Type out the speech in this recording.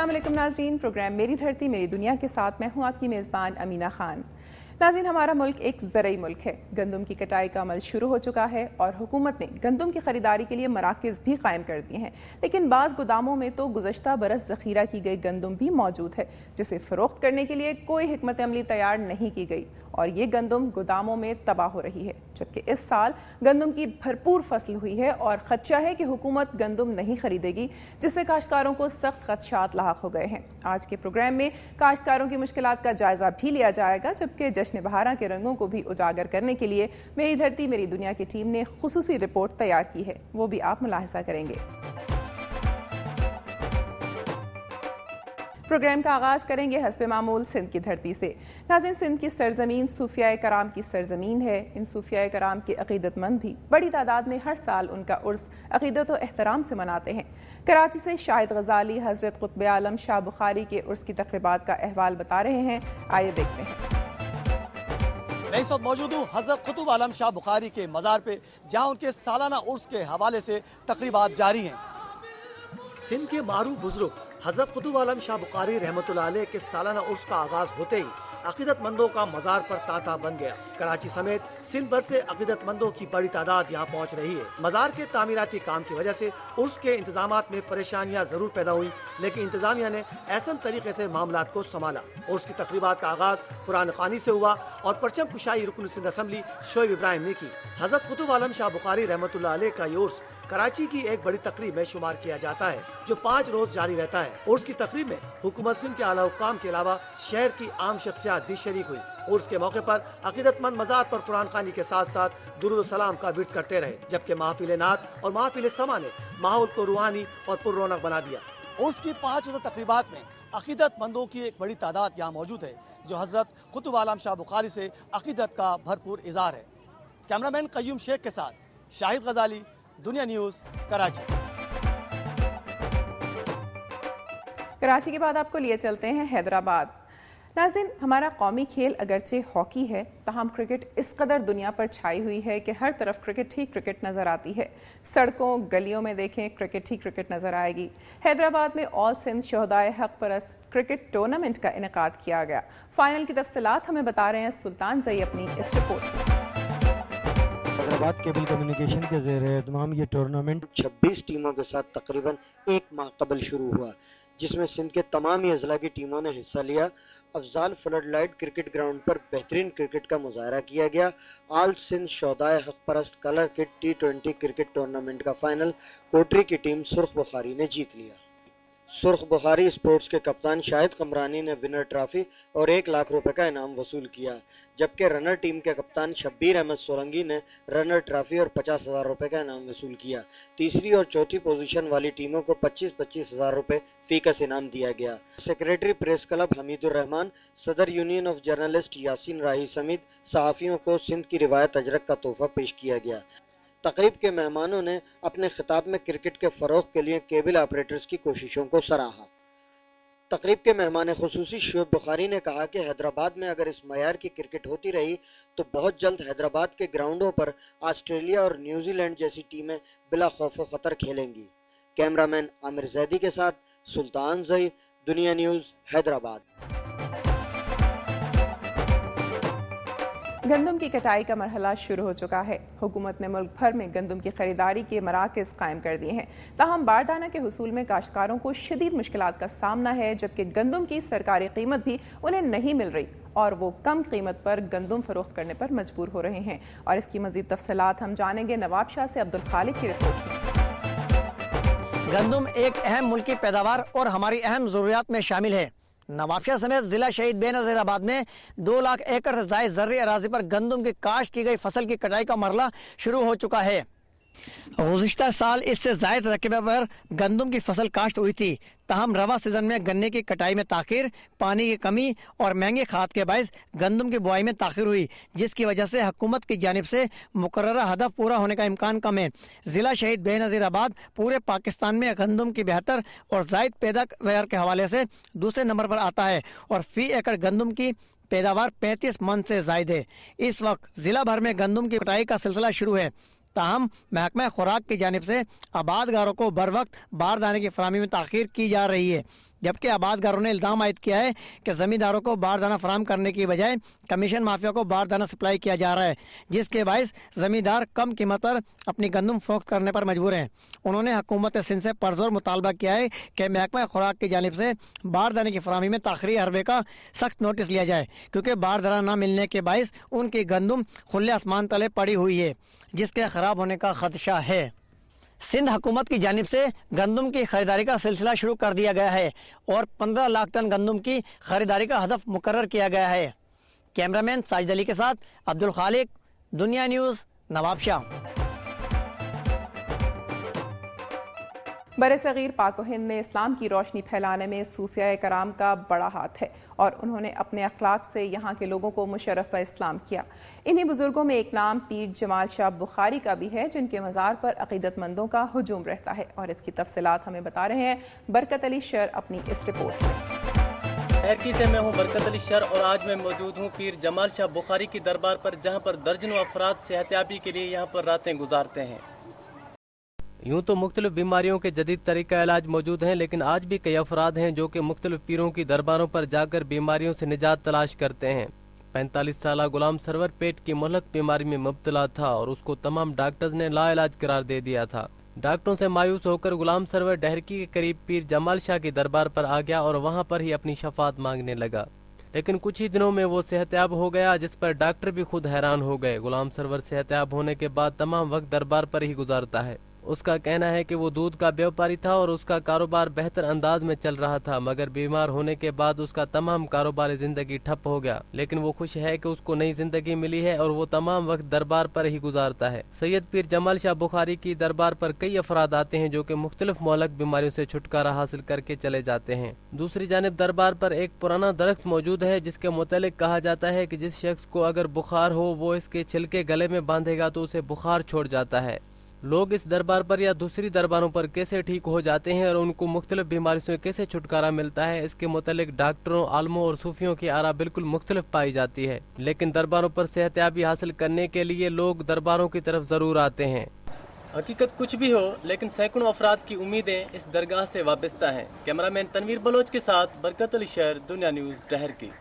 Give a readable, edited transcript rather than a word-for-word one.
अस्सलाम वालेकुम नाज़रीन, प्रोग्राम मेरी धरती मेरी दुनिया के साथ मैं हूँ आपकी मेज़बान अमीना खान। नाज़रीन, हमारा मुल्क एक ज़रई मुल्क है। गंदम की कटाई का अमल शुरू हो चुका है और हुकूमत ने गंदम की खरीदारी के लिए मराकज़ भी कायम कर दिए हैं, लेकिन बाज़ गोदामों में तो गुज़श्ता बरस ज़ख़ीरा की गई गंदम भी मौजूद है जिसे फ़रोख्त करने के लिए कोई हिकमत अमली तैयार नहीं की गई और ये गंदम गोदामों में तबाह हो रही है। जबकि इस साल गंदम की भरपूर फसल हुई है और खदशा है कि हुकूमत गंदम नहीं खरीदेगी, जिससे काश्तकारों को सख्त खदशात लाहक हो गए हैं। आज के प्रोग्राम में काश्तकारों की मुश्किलात का जायजा भी लिया जाएगा, जबकि जश्न बहारा के रंगों को भी उजागर करने के लिए मेरी धरती मेरी दुनिया की टीम ने खुसूसी रिपोर्ट तैयार की है, वो भी आप मुलाहिजा करेंगे। प्रोग्राम का आगाज़ करेंगे हस्बे मामूल सिंध की धरती से। नाज़रीन, सिंध की सरजमीन सूफिया कराम की सरजमीन है। इन सूफिया कराम के अक़ीदतमंद भी बड़ी तादाद में हर साल उनका उर्स अक़ीदत और एहतराम से मनाते हैं। कराची से शाहिद गजाली हज़रत क़ुत्ब आलम शाह बुखारी के उर्स की तक़रीबात का अहवाल बता रहे हैं, आइए देखते हैं। मैं इस वक्त मौजूद हूँ हज़रत क़ुत्ब आलम शाह बुखारी के मज़ार पे, जहाँ उनके सालाना उर्स के हवाले से तक़रीबात जारी हैं। सिंध के मारूफ बुजुर्ग हज़रत क़ुत्ब आलम शाह बुखारी रहमतुल्लाह अलैह के सालाना उर्स का आगाज होते ही अक़ीदतमंदों का मज़ार पर तांता बन गया। कराची समेत सिंध भर से अक़ीदतमंदों की बड़ी तादाद यहाँ पहुँच रही है। मज़ार के तामीराती काम की वजह से उर्स के इंतजामात में परेशानियाँ जरूर पैदा हुई, लेकिन इंतजामिया ने ऐसन तरीके से मामलात को संभाला। उर्स की तक़रीबात का आगाज कुरान ख़ानी से हुआ और परचम कुशाई रुकन सिंध असम्बली शोएब इब्राहिम ने की। हज़रत क़ुत्ब आलम शाह बुखारी रहमतुल्लाह अलैह का ये उर्स कराची की एक बड़ी तकरीब में शुमार किया जाता है, जो 5 रोज जारी रहता है। उर्स की तकरीब में हुकूमत सिंध के आला हुक्काम के अलावा शहर की आम शख्सियात भी शरीक हुई। उर्स के मौके पर अक़ीदतमंद मज़ार पर कुरान ख़ानी के साथ साथ दुरूद सलाम का विर्द करते रहे, जबकि महफिल नात और महफिल समा ने माहौल को रूहानी और पुररौनक बना दिया। उर्स की 5 रोज़ा तकरीबात में अक़ीदतमंदों की एक बड़ी तादाद यहाँ मौजूद है, जो हज़रत क़ुत्ब आलम शाह बुखारी से अक़ीदत का भरपूर इज़हार है। कैमरामैन क़य्यूम शेख के साथ शाहिद गजाली, दुनिया न्यूज़, कराची। कराची के बाद आपको लिए चलते हैं हैदराबाद। नाज़रीन, हमारा कौमी खेल अगरचे हॉकी है, ताहम क्रिकेट इस कदर दुनिया पर छाई हुई है कि हर तरफ क्रिकेट ही क्रिकेट नज़र आती है। सड़कों गलियों में देखें, क्रिकेट ही क्रिकेट नज़र आएगी। हैदराबाद में ऑल सिंध शोहदाए हक परस्त क्रिकेट टूर्नामेंट का इनेकाद किया गया। फाइनल की तफसीलात हमें बता रहे हैं सुल्तान ज़ई अपनी इस रिपोर्ट में। हैदराबाद केबल कम्युनिकेशन के ज़ेरे एहतमाम ये टूर्नामेंट 26 टीमों के साथ तकरीबन एक माह कबल शुरू हुआ, जिसमें सिंध के तमाम ही अजला की टीमों ने हिस्सा लिया। Afzal flood light cricket ground पर बेहतरीन क्रिकेट का मुजाहरा किया गया। आल सिंध शोहदाए हक परस्त colour kit T20 cricket tournament का फाइनल कोटरी की टीम सुर्ख बुखारी ने जीत लिया। सुर्ख बुखारी स्पोर्ट्स के कप्तान शाहिद कमरानी ने विनर ट्रॉफी और 1 लाख रुपए का इनाम वसूल किया, जबकि रनर टीम के कप्तान शब्बीर अहमद सोलंगी ने रनर ट्रॉफी और 50,000 रुपए का इनाम वसूल किया। तीसरी और चौथी पोजीशन वाली टीमों को 25-25 हजार रुपए फीकस इनाम दिया गया। Secretary press club Hamidur Rahman, सदर यूनियन ऑफ जर्नलिस्ट यासीन राही समेत सहाफ़ियों को सिंध की रिवायत अजरक का तोहफा पेश किया गया। तकरीब के मेहमानों ने अपने खिताब में क्रिकेट के फरोग के लिए केबल ऑपरेटर्स की कोशिशों को सराहा। तकरीब के मेहमान खुसूसी शोएब बुखारी ने कहा कि हैदराबाद में अगर इस मयार की क्रिकेट होती रही तो बहुत जल्द हैदराबाद के ग्राउंडों पर ऑस्ट्रेलिया और न्यूजीलैंड जैसी टीमें बिला खौफ व खतर खेलेंगी। कैमरामैन आमिर जैदी के साथ सुल्तान ज़ई, दुनिया न्यूज़, हैदराबाद। गंदम की कटाई का मरहला शुरू हो चुका है। हुकूमत ने मुल्क भर में गंदम की खरीदारी के मराकज़ कायम कर दिए हैं, ताहम बारदाना के हुसूल में काश्तकारों को शदीद मुश्किलात का सामना है, जबकि गंदम की सरकारी कीमत भी उन्हें नहीं मिल रही और वो कम कीमत पर गंदम फरोख्त करने पर मजबूर हो रहे हैं। और इसकी मजीद तफसीलात हम जानेंगे नवाब शाह से अब्दुल खालिक की रिपोर्ट में। गंदम एक अहम मुल्की पैदावार और हमारी अहम ज़रूरियात में शामिल है। नवाबशाह समेत जिला शहीद बेनज़ीराबाद में 2 लाख एकड़ से ज़ायद ज़र्री अराज़ी पर गंदम की काश्त की गई फसल की कटाई का मरहला शुरू हो चुका है। गुज़िश्ता साल इससे ज़ायद रकबे पर गंदम की फसल काश्त हुई थी, ताहम रवा सीजन में गन्ने की कटाई में ताख़ीर, पानी की कमी और महंगे खाद के बायस गंदम की बुआई में ताख़ीर हुई, जिसकी वजह से हुकूमत की जानिब से मुकर्ररा हदफ पूरा होने का इम्कान कम है। ज़िला शहीद बेनज़ीराबाद पूरे पाकिस्तान में गंदम की बेहतर और ज़ायद पैदावार के हवाले से दूसरे नंबर पर आता है और फी एकड़ गंदम की पैदावार 35 मन से ज़ायद है। इस वक्त ज़िला भर में गंदम की कटाई का सिलसिला शुरू है। ताहम महकमा खुराक की जानिब से आबादगारों को बर वक्त बारदाने की फराहमी में ताख़ीर की जा रही है, जबकि आबादगारों ने इल्ज़ाम आयद किया है कि ज़मींदारों को बारदाना फराहम करने की बजाय कमीशन माफिया को बारदाना सप्लाई किया जा रहा है, जिसके बायस ज़मींदार कम कीमत पर अपनी गंदम फरोख्त करने पर मजबूर हैं। उन्होंने हुकूमत सिंध से पुरज़ोर मुतालबा किया है कि महकमा खुराक की जानिब से बारदाने की फराहमी में ताख़ीरी हरबे का सख्त नोटिस लिया जाए, क्योंकि बारदाना न मिलने के बायस उनकी गंदम खुले आसमान तले पड़ी हुई है, जिसके ख़राब होने का खदशा है। सिंध हुकूमत की जानिब से गंदम की खरीदारी का सिलसिला शुरू कर दिया गया है और 15 लाख टन गंदम की खरीदारी का हदफ मुकर्रर किया गया है। कैमरामैन साजिद अली के साथ अब्दुल खालिक, दुनिया न्यूज़, नवाबशाह। बरसगीर पाक हिंद में इस्लाम की रोशनी फैलाने में सूफिया कराम का बड़ा हाथ है और उन्होंने अपने अखलाक से यहाँ के लोगों को मुशर्रफ इस्लाम किया। इन्हीं बुजुर्गों में एक नाम पीर जमाल शाह बुखारी का भी है, जिनके मज़ार पर अक़ीदतमंदों का हुजूम रहता है, और इसकी तफसीलात हमें बता रहे हैं बरकत अली शर अपनी इस रिपोर्ट में। टहरकी से मैं हूँ बरकत अली शर और आज मैं मौजूद हूँ पीर जमाल शाह बुखारी की दरबार पर, जहाँ पर दर्जनों अफराद सेहतियाबी के लिए यहाँ पर रातें गुजारते हैं। यूँ तो मुख्तलिफ बीमारियों के जदीद तरीका इलाज मौजूद हैं, लेकिन आज भी कई अफराद हैं जो कि मुख्तलिफ पीरों की दरबारों पर जाकर बीमारियों से निजात तलाश करते हैं। 45 साला गुलाम सरवर पेट की मुहलक बीमारी में मुब्तला था और उसको तमाम डॉक्टर्स ने लाइलाज करार दे दिया था। डॉक्टरों से मायूस होकर गुलाम सरवर डहरकी के करीब पीर जमाल शाह की दरबार पर आ गया और वहाँ पर ही अपनी शफात मांगने लगा, लेकिन कुछ ही दिनों में वो सेहतयाब हो गया, जिस पर डॉक्टर भी खुद हैरान हो गए। गुलाम सरवर सेहतयाब होने के बाद तमाम वक्त दरबार पर ही गुजारता है। उसका कहना है कि वो दूध का व्यापारी था और उसका कारोबार बेहतर अंदाज में चल रहा था, मगर बीमार होने के बाद उसका तमाम कारोबार जिंदगी ठप हो गया। लेकिन वो खुश है कि उसको नई जिंदगी मिली है और वो तमाम वक्त दरबार पर ही गुजारता है। सैयद पीर जमाल शाह बुखारी की दरबार पर कई अफराद आते हैं जो कि मुख्तलिफ मुअल्लक बीमारियों से छुटकारा हासिल करके चले जाते हैं। दूसरी जानिब दरबार पर एक पुराना दरख्त मौजूद है जिसके मुतालिक कहा जाता है कि जिस शख्स को अगर बुखार हो वो इसके छिलके गले में बांधेगा तो उसे बुखार छोड़ जाता है। लोग इस दरबार पर या दूसरी दरबारों पर कैसे ठीक हो जाते हैं और उनको मुख्तलिफ बीमारियों से कैसे छुटकारा मिलता है, इसके मुतालिक डॉक्टरों, आलमों और सूफियों की आरा बिल्कुल मुख्तलिफ पाई जाती है। लेकिन दरबारों पर सेहतयाबी हासिल करने के लिए लोग दरबारों की तरफ जरूर आते हैं। हकीकत कुछ भी हो, लेकिन सैकड़ों अफराद की उम्मीदें इस दरगाह से वाबस्ता हैं। कैमरामैन तनवीर बलोच के साथ बरकत अली शहर, दुनिया न्यूज़, टहरकी।